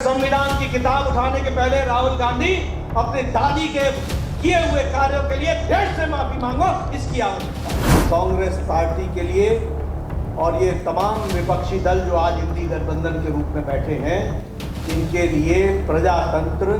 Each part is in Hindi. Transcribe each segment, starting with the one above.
संविधान की किताब उठाने के पहले राहुल गांधी अपने दादी के किए हुए कार्यों के लिए देश से माफी मांगो, इसकी आवश्यकता। कांग्रेस पार्टी के लिए और ये तमाम विपक्षी दल जो आज इंडी गठबंधन के रूप में बैठे हैं, इनके लिए प्रजातंत्र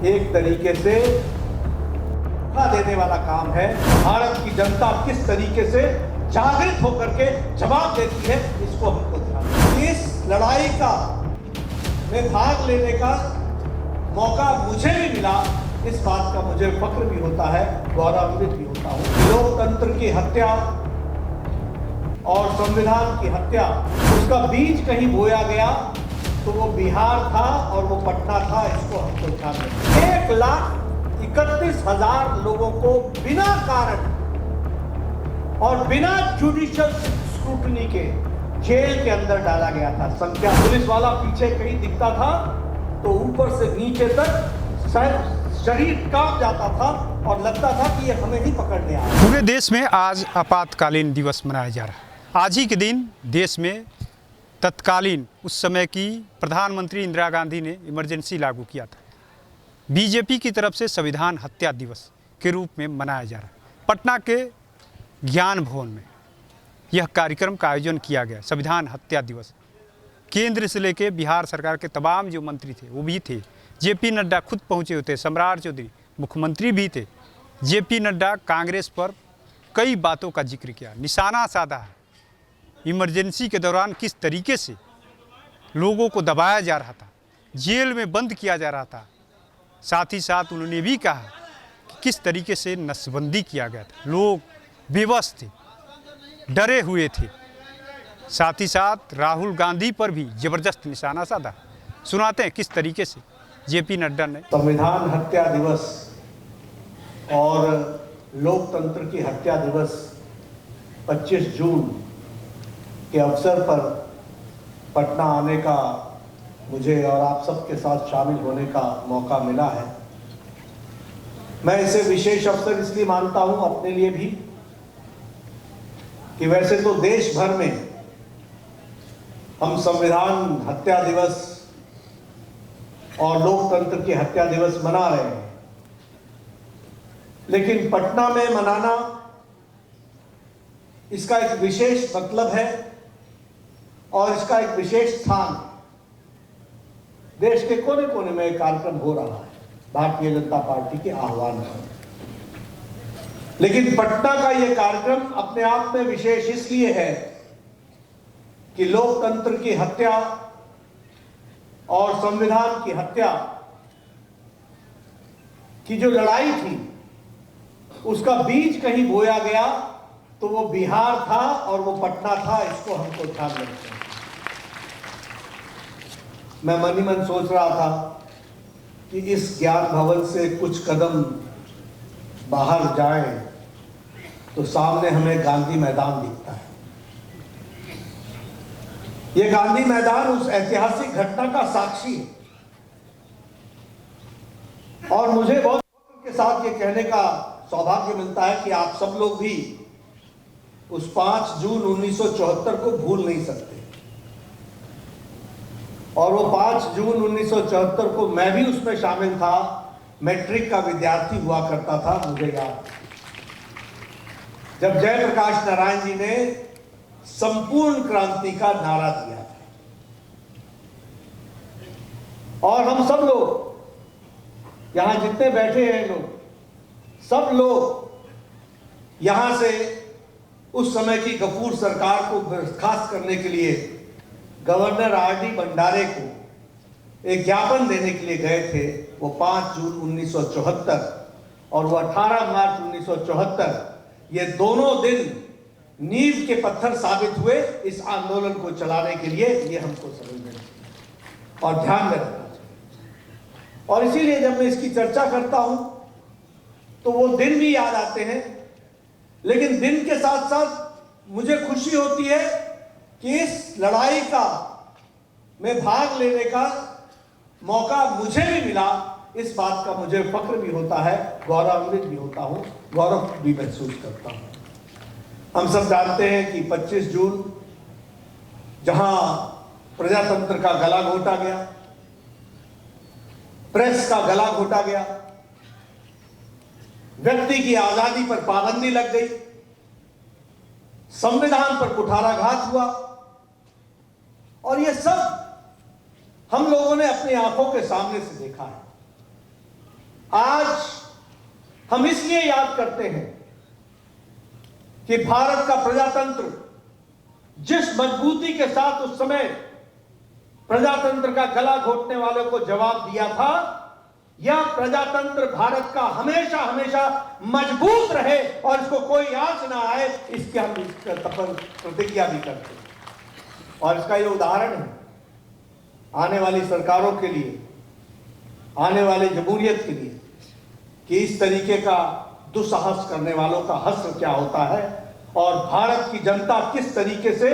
एक तरीके से धोखा देने वाला काम है। भारत की जनता किस तरीके से जागृत होकर के जवाब देती है, इसको हमको ध्यान। इस लड़ाई का में भाग लेने का मौका मुझे भी मिला, इस बात का मुझे फख्र भी होता है, गौरवान्वित भी होता हूँ। लोकतंत्र की हत्या और संविधान की हत्या, उसका बीज कहीं बोया गया तो वो बिहार था और वो पटना था, इसको हमको ध्यान रखना। 1,31,000 लोगों को बिना कारण और बिना जुडिशियल स्क्रूटनी के जेल के अंदर डाला गया था। संख्या पुलिस वाला पीछे कहीं दिखता था तो ऊपर से नीचे तक शरीर कांप जाता था और लगता था कि ये हमें ही पकड़ने आया। पूरे देश में आज आपातकालीन दिवस मनाया जा रहा है। आज ही के दिन देश में तत्कालीन उस समय की प्रधानमंत्री इंदिरा गांधी ने इमरजेंसी लागू किया था। बीजेपी की तरफ से संविधान हत्या दिवस के रूप में मनाया जा रहा है। पटना के ज्ञान भवन में यह कार्यक्रम का आयोजन किया गया। संविधान हत्या दिवस केंद्र से लेकर बिहार सरकार के तमाम जो मंत्री थे वो भी थे। जेपी नड्डा खुद पहुंचे हुए थे, सम्राट चौधरी मुख्यमंत्री भी थे। जेपी नड्डा कांग्रेस पर कई बातों का जिक्र किया, निशाना साधा है। इमरजेंसी के दौरान किस तरीके से लोगों को दबाया जा रहा था, जेल में बंद किया जा रहा था। साथ ही साथ उन्होंने भी कहा कि किस तरीके से नसबंदी किया गया था, लोग बेबस थे, डरे हुए थे। साथ ही साथ राहुल गांधी पर भी जबरदस्त निशाना साधा। सुनाते हैं किस तरीके से जेपी नड्डा ने संविधान हत्या दिवस और लोकतंत्र की हत्या दिवस 25 जून के अवसर पर पटना आने का मुझे और आप सबके साथ शामिल होने का मौका मिला है। मैं इसे विशेष अवसर इसलिए मानता हूं अपने लिए भी कि वैसे तो देश भर में हम संविधान हत्या दिवस और लोकतंत्र की हत्या दिवस मना रहे हैं, लेकिन पटना में मनाना इसका एक विशेष मतलब है और इसका एक विशेष स्थान। देश के कोने कोने में एक कार्यक्रम हो रहा है भारतीय जनता पार्टी के आह्वान पर, लेकिन पटना का यह कार्यक्रम अपने आप में विशेष इसलिए है कि लोकतंत्र की हत्या और संविधान की हत्या की जो लड़ाई थी, उसका बीज कहीं बोया गया तो वो बिहार था और वो पटना था, इसको हमको ध्यान रखना है। मैं मन ही मन सोच रहा था कि इस ज्ञान भवन से कुछ कदम बाहर जाएं तो सामने हमें गांधी मैदान दिखता है। यह गांधी मैदान उस ऐतिहासिक घटना का साक्षी है और मुझे बहुत के साथ ये कहने का सौभाग्य मिलता है कि आप सब लोग भी उस 5 जून 1974 को भूल नहीं सकते। और वो 5 जून 1974 को मैं भी उसमें शामिल था, मैट्रिक का विद्यार्थी हुआ करता था। मुझे याद जब जयप्रकाश नारायण जी ने संपूर्ण क्रांति का नारा दिया था और हम सब लोग यहां जितने बैठे हैं लोग, सब लोग यहां से उस समय की गफूर सरकार को बर्खास्त करने के लिए गवर्नर आर.डी. भंडारे को एक ज्ञापन देने के लिए गए थे। वो 5 जून 1974 और वो 18 मार्च 1974, ये दोनों दिन नींव के पत्थर साबित हुए इस आंदोलन को चलाने के लिए। ये हमको समझना चाहिए और ध्यान में रखना चाहिए। और इसीलिए जब मैं इसकी चर्चा करता हूं तो वो दिन भी याद आते हैं, लेकिन दिन के साथ साथ मुझे खुशी होती है कि इस लड़ाई का में भाग लेने का मौका मुझे भी मिला। इस बात का मुझे फख्र भी होता है, गौरवान्वित भी होता हूं, गौरव भी महसूस करता हूं। हम सब जानते हैं कि 25 जून जहां प्रजातंत्र का गला घोटा गया, प्रेस का गला घोटा गया, व्यक्ति की आजादी पर पाबंदी लग गई, संविधान पर कुठाराघात हुआ, और ये सब हम लोगों ने अपनी आंखों के सामने से देखा है। आज हम इसलिए याद करते हैं कि भारत का प्रजातंत्र जिस मजबूती के साथ उस समय प्रजातंत्र का गला घोटने वालों को जवाब दिया था, यह प्रजातंत्र भारत का हमेशा हमेशा मजबूत रहे और इसको कोई आंच ना आए, इसकी हम प्रतिज्ञा भी करते हैं। और इसका ये उदाहरण है आने वाली सरकारों के लिए, आने वाली जमहूरियत के लिए, कि इस तरीके का दुस्साहस करने वालों का हश्र क्या होता है और भारत की जनता किस तरीके से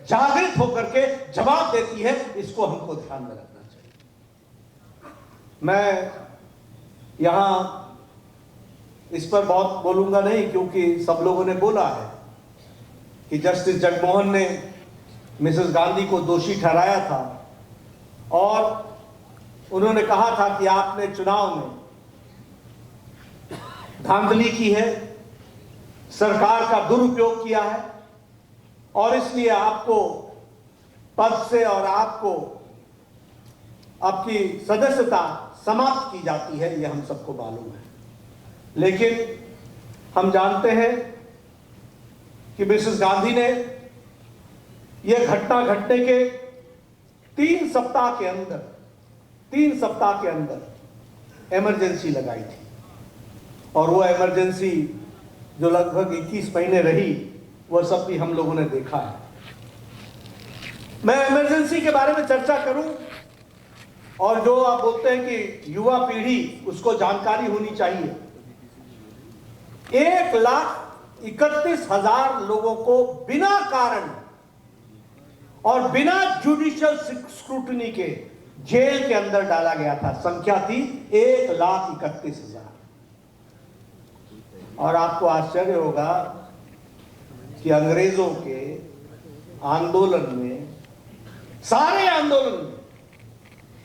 जागृत होकर के जवाब देती है, इसको हमको ध्यान में रखना चाहिए। मैं यहां इस पर बहुत बोलूंगा नहीं, क्योंकि सब लोगों ने बोला है कि जस्टिस जगमोहन ने मिसेस गांधी को दोषी ठहराया था और उन्होंने कहा था कि आपने चुनाव में धांधली की है, सरकार का दुरुपयोग किया है और इसलिए आपको पद से और आपको आपकी सदस्यता समाप्त की जाती है। यह हम सबको मालूम है, लेकिन हम जानते हैं कि मिसेस गांधी ने यह घटना घटने के 3 सप्ताह के अंदर इमरजेंसी लगाई थी, और वो इमरजेंसी जो लगभग 21 महीने रही, वह सब भी हम लोगों ने देखा है। मैं इमरजेंसी के बारे में चर्चा करूं, और जो आप बोलते हैं कि युवा पीढ़ी उसको जानकारी होनी चाहिए, 1,31,000 लोगों को बिना कारण और बिना जुडिशियल स्क्रूटनी के जेल के अंदर डाला गया था। संख्या थी 1,31,000। और आपको आश्चर्य होगा कि अंग्रेजों के आंदोलन में, सारे आंदोलन में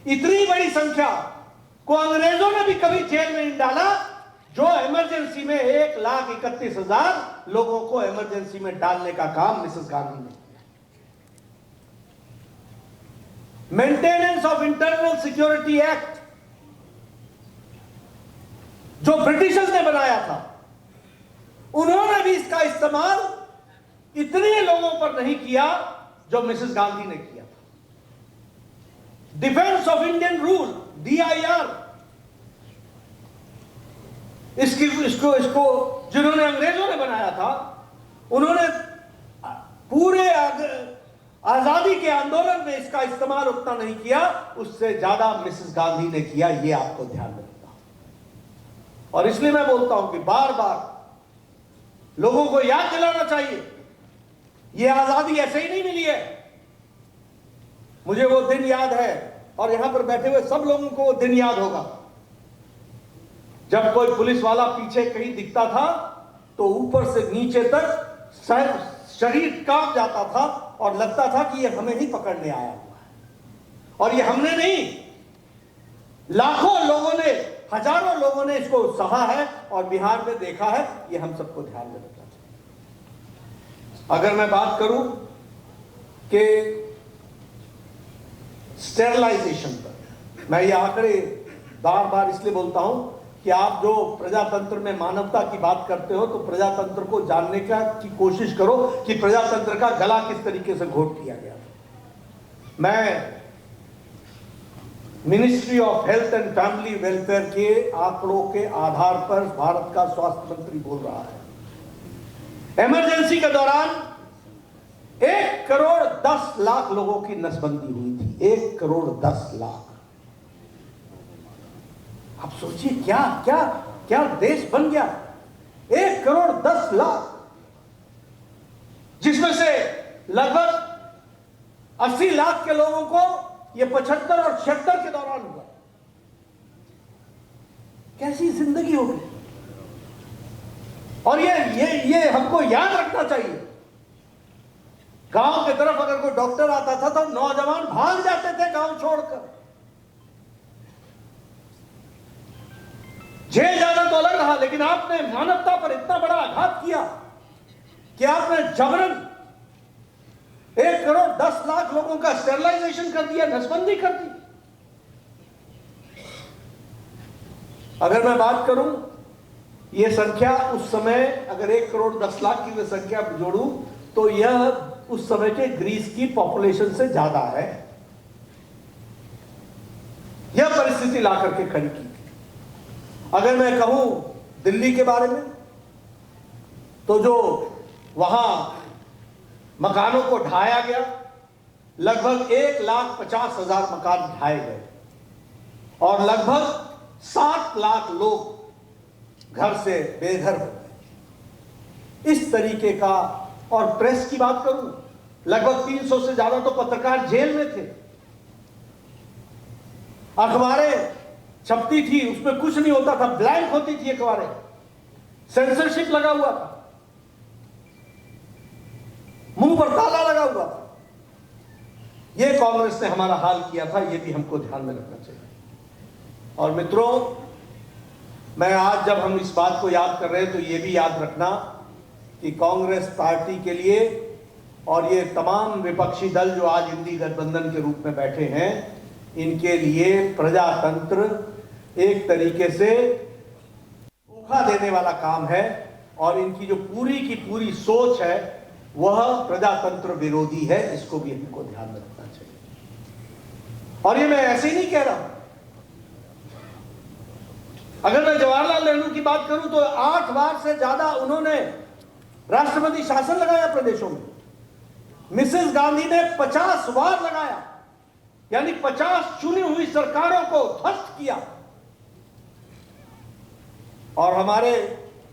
इतनी बड़ी संख्या को अंग्रेजों ने भी कभी जेल में नहीं डाला, जो इमरजेंसी में 1,31,000 लोगों को इमरजेंसी में डालने का काम मिसेस गांधी ने किया। Maintenance of internal security act जो ब्रिटिशर्स ने बनाया था, उन्होंने भी इसका इस्तेमाल इतने लोगों पर नहीं किया जो मिसेस गांधी ने किया था। Defence of Indian rule, DIR, इसको जिन्होंने अंग्रेजों ने बनाया था, उन्होंने पूरे आजादी के आंदोलन में इसका इस्तेमाल उतना नहीं किया, उससे ज्यादा मिसेस गांधी ने किया। ये आपको ध्यान में रखना। और इसलिए मैं बोलता हूं कि बार बार लोगों को याद दिलाना चाहिए, ये आजादी ऐसे ही नहीं मिली है। मुझे वो दिन याद है, और यहां पर बैठे हुए सब लोगों को वो दिन याद होगा, जब कोई पुलिस वाला पीछे कहीं दिखता था तो ऊपर से नीचे तक शरीर कांप जाता था और लगता था कि ये हमें ही पकड़ने आया हुआ है। और ये हमने नहीं, लाखों लोगों ने, हजारों लोगों ने इसको सहा है और बिहार में देखा है। ये हम सबको ध्यान में रखना चाहिए। अगर मैं बात करूं कि स्टेरिलाइजेशन पर, मैं ये आंकड़े बार बार इसलिए बोलता हूं कि आप जो प्रजातंत्र में मानवता की बात करते हो, तो प्रजातंत्र को जानने की कोशिश करो कि प्रजातंत्र का गला किस तरीके से घोट दिया गया। मैं ministry of health and family welfare के आंकड़ों के आधार पर भारत का स्वास्थ्य मंत्री बोल रहा है, इमरजेंसी के दौरान 1,10,00,000 लोगों की नसबंदी हुई थी। 1,10,00,000। आप सोचिए क्या क्या क्या देश बन गया। 1,10,00,000, जिसमें से लगभग 80 लाख के लोगों को ये 75 और 76 के दौरान हुआ। कैसी जिंदगी होगी। और ये हमको याद रखना चाहिए। गांव की तरफ अगर कोई डॉक्टर आता था तो नौजवान भाग जाते थे गांव छोड़कर। जेल जाना तो अलग रहा, लेकिन आपने मानवता पर इतना बड़ा आघात किया कि आपने जबरन 1,10,00,000 लोगों का स्टेरलाइजेशन कर दिया, नसबंदी कर दी। अगर मैं बात करूं, यह संख्या उस समय अगर 1,10,00,000 की मैं संख्या जोड़ूं तो यह उस समय के ग्रीस की पॉपुलेशन से ज्यादा है। यह परिस्थिति ला करके खड़ी की। अगर मैं कहूं दिल्ली के बारे में, तो जो वहां मकानों को ढाया गया, लगभग 1,50,000 मकान ढाए गए और लगभग 7 लाख लोग घर से बेघर हो गए। इस तरीके का, और प्रेस की बात करूं, लगभग 300 से ज्यादा तो पत्रकार जेल में थे। अखबारें छपती थी, उसमें कुछ नहीं होता था, ब्लैंक होती थी अखबारें, सेंसरशिप लगा हुआ था, मुंह पर ताला लगा हुआ था। यह कांग्रेस ने हमारा हाल किया था, यह भी हमको ध्यान में रखना चाहिए। और मित्रों, मैं आज जब हम इस बात को याद कर रहे हैं तो यह भी याद रखना कि कांग्रेस पार्टी के लिए और ये तमाम विपक्षी दल जो आज इंडी गठबंधन के रूप में बैठे हैं, इनके लिए प्रजातंत्र एक तरीके से धोखा देने वाला काम है और इनकी जो पूरी की पूरी सोच है वह प्रजातंत्र विरोधी है। इसको भी हमको ध्यान में रखना चाहिए। और ये मैं ऐसे ही नहीं कह रहा। अगर मैं जवाहरलाल नेहरू की बात करूं तो 8 बार से ज्यादा उन्होंने राष्ट्रपति शासन लगाया प्रदेशों में। मिसेस गांधी ने 50 बार लगाया, यानी 50 चुनी हुई सरकारों को ध्वस्त किया। और हमारे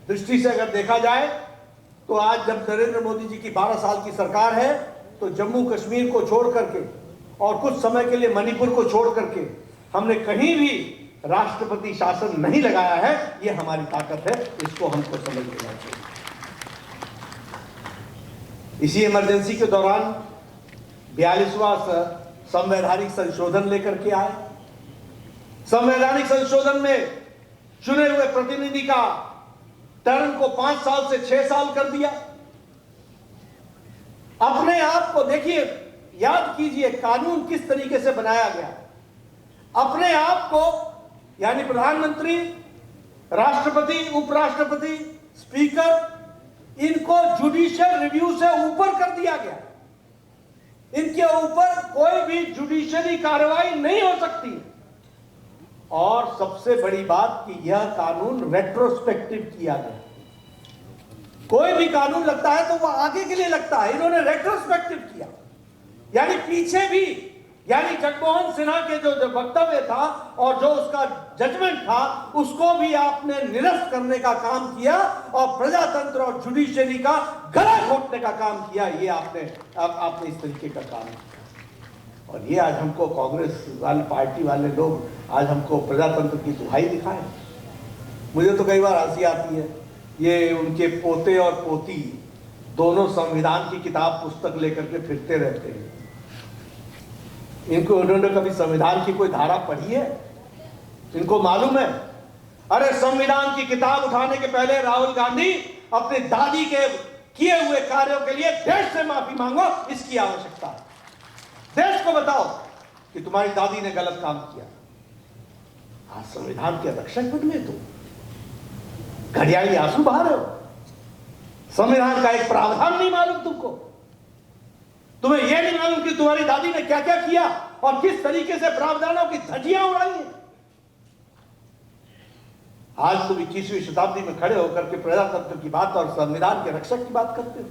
दृष्टि से अगर देखा जाए तो आज जब नरेंद्र मोदी जी की 12 साल की सरकार है तो जम्मू कश्मीर को छोड़ करके और कुछ समय के लिए मणिपुर को छोड़ करके हमने कहीं भी राष्ट्रपति शासन नहीं लगाया है। यह हमारी ताकत है, इसको हमको समझ लेना चाहिए। इसी इमरजेंसी के दौरान 42वां संवैधानिक संशोधन लेकर के आए। संवैधानिक संशोधन में चुने हुए प्रतिनिधि का टर्म को 5 साल से 6 साल कर दिया। अपने आप को देखिए, याद कीजिए कानून किस तरीके से बनाया गया। अपने आप को यानी प्रधानमंत्री, राष्ट्रपति, उपराष्ट्रपति, स्पीकर, इनको जुडिशियल रिव्यू से ऊपर कर दिया गया। इनके ऊपर कोई भी जुडिशियरी कार्रवाई नहीं हो सकती। और सबसे बड़ी बात कि यह कानून रेट्रोस्पेक्टिव किया गया। कोई भी कानून लगता है तो वह आगे के लिए लगता है, इन्होंने रेट्रोस्पेक्टिव किया, यानी पीछे भी, यानी जगमोहन सिन्हा के जो वक्तव्य था और जो उसका जजमेंट था उसको भी आपने निरस्त करने का काम किया और प्रजातंत्र और जुडिशियरी का गला घोटने का काम किया। ये आपने इस तरीके का काम किया। और ये आज हमको कांग्रेस वाले पार्टी वाले लोग आज हमको प्रजातंत्र की दुहाई दिखाएं। मुझे तो कई बार हंसी आती है, ये उनके पोते और पोती दोनों संविधान की किताब पुस्तक लेकर के फिरते रहते हैं। इनको उन्होंने कभी संविधान की कोई धारा पढ़ी है? इनको मालूम है? अरे संविधान की किताब उठाने के पहले राहुल गांधी अपनी दादी के किए हुए कार्यों के लिए देश से माफी मांगो, इसकी आवश्यकता है। देश को बताओ कि तुम्हारी दादी ने गलत काम किया। आज संविधान के रक्षक बन गए तुम, घड़ियाली आंसू बहा रहे हो। संविधान का एक प्रावधान नहीं मालूम तुमको। तुम्हें यह नहीं मालूम कि तुम्हारी दादी ने क्या क्या किया और किस तरीके से प्रावधानों की धज्जियां उड़ाई हैं। आज तुम 21वीं शताब्दी में खड़े होकर के प्रजातंत्र की बात और संविधान के रक्षक की बात करते हो।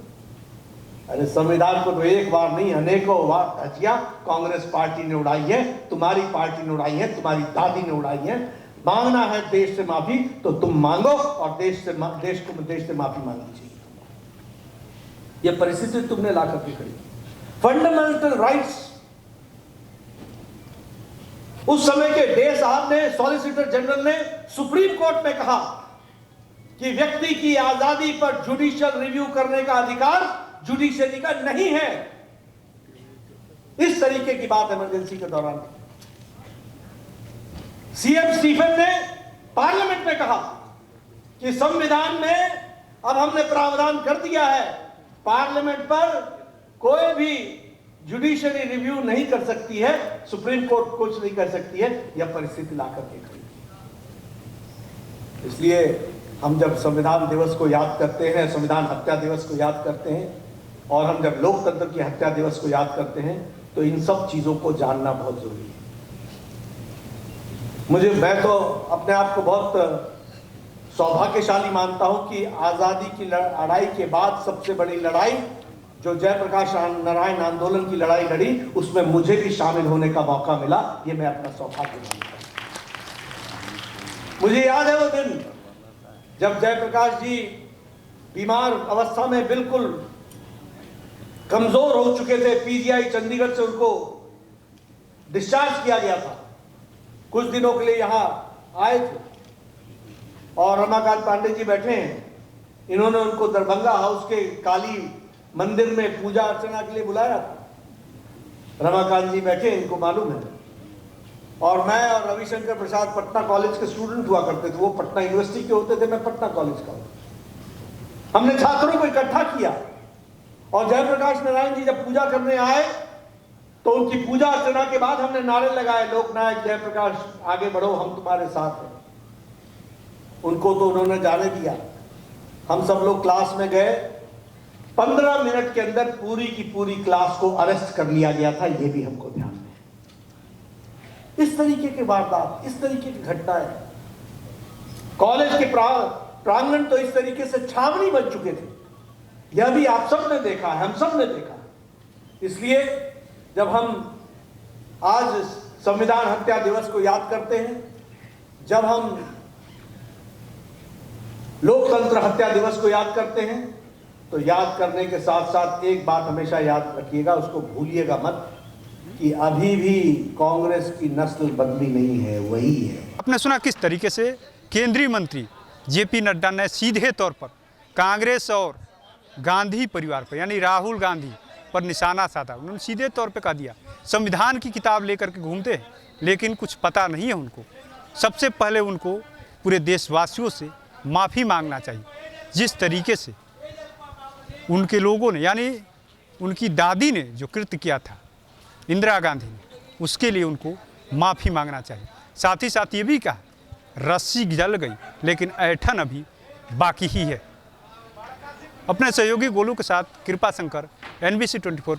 अरे संविधान को तो एक बार नहीं अनेकों बार धज्जियां कांग्रेस पार्टी ने उड़ाई है, तुम्हारी पार्टी ने उड़ाई है, तुम्हारी दादी ने उड़ाई है। मांगना है देश से माफी तो तुम मांगो और देश से माफी मांगनी चाहिए। यह परिस्थिति तुमने ला करके खड़ी। फंडामेंटल राइट्स, उस समय के डे साहब ने, सॉलिसिटर जनरल ने सुप्रीम कोर्ट में कहा कि व्यक्ति की आजादी पर जुडिशियल रिव्यू करने का अधिकार जुडिशियरी का नहीं है। इस तरीके की बात इमरजेंसी के दौरान। सीएम स्टीफन ने पार्लियामेंट में कहा कि संविधान में अब हमने प्रावधान कर दिया है, पार्लियामेंट पर कोई भी जुडिशरी रिव्यू नहीं कर सकती है, सुप्रीम कोर्ट कुछ नहीं कर सकती है, यह परिस्थिति लाकर के खड़ी। इसलिए हम जब संविधान दिवस को याद करते हैं, संविधान हत्या दिवस को याद करते हैं, और हम जब लोकतंत्र की हत्या दिवस को याद करते हैं, तो इन सब चीजों को जानना बहुत जरूरी है। मैं तो अपने आप को बहुत सौभाग्यशाली मानता हूं कि आजादी की लड़ाई के बाद सबसे बड़ी लड़ाई जो जयप्रकाश नारायण आंदोलन की लड़ाई लड़ी, उसमें मुझे भी शामिल होने का मौका मिला। ये मैं अपना सौभाग्य मानता हूं। मुझे याद है वो दिन जब जयप्रकाश जी बीमार अवस्था में बिल्कुल कमजोर हो चुके थे, पीजीआई चंडीगढ़ से उनको डिस्चार्ज किया गया था। कुछ दिनों के लिए यहां आए थे और रमाकांत पांडे जी बैठे हैं, इन्होंने उनको दरभंगा हाउस के काली मंदिर में पूजा अर्चना के लिए बुलाया था। रमाकांत जी बैठे, इनको मालूम है। और मैं और रविशंकर प्रसाद पटना कॉलेज के स्टूडेंट हुआ करते थे, वो पटना यूनिवर्सिटी के होते थे, मैं पटना कॉलेज का हूं। हमने छात्रों को इकट्ठा किया और जयप्रकाश नारायण जी जब पूजा करने आए तो उनकी पूजा अर्चना के बाद हमने नारे लगाए, लोकनायक जयप्रकाश आगे बढ़ो, हम तुम्हारे साथ हैं। उनको तो उन्होंने जाने दिया। हम सब लोग क्लास में गए, 15 मिनट के अंदर पूरी की पूरी क्लास को अरेस्ट कर लिया गया था। ये भी हमको ध्यान में। इस तरीके के वारदात, इस तरीके की घटनाएं, कॉलेज के प्रांगण तो इस तरीके से छावनी बन चुके थे। यह भी आप सब ने देखा है, हम सब ने देखा है। इसलिए जब हम आज संविधान हत्या दिवस को याद करते हैं, जब हम लोकतंत्र हत्या दिवस को याद करते हैं, तो याद करने के साथ साथ एक बात हमेशा याद रखिएगा, उसको भूलिएगा मत, कि अभी भी कांग्रेस की नस्ल बदली नहीं है, वही है। आपने सुना किस तरीके से केंद्रीय मंत्री जेपी नड्डा ने सीधे तौर पर कांग्रेस और गांधी परिवार पर, यानी राहुल गांधी पर निशाना साधा। उन्होंने सीधे तौर पे कह दिया संविधान की किताब लेकर के घूमते हैं, लेकिन कुछ पता नहीं है उनको। सबसे पहले उनको पूरे देशवासियों से माफ़ी मांगना चाहिए। जिस तरीके से उनके लोगों ने, यानी उनकी दादी ने जो कृत्य किया था इंदिरा गांधी ने, उसके लिए उनको माफ़ी मांगना चाहिए। साथ ही साथ ये भी कहा रस्सी जल गई लेकिन ऐठन अभी बाकी ही है। अपने सहयोगी गोलू के साथ कृपा शंकर, NBC 24 पर।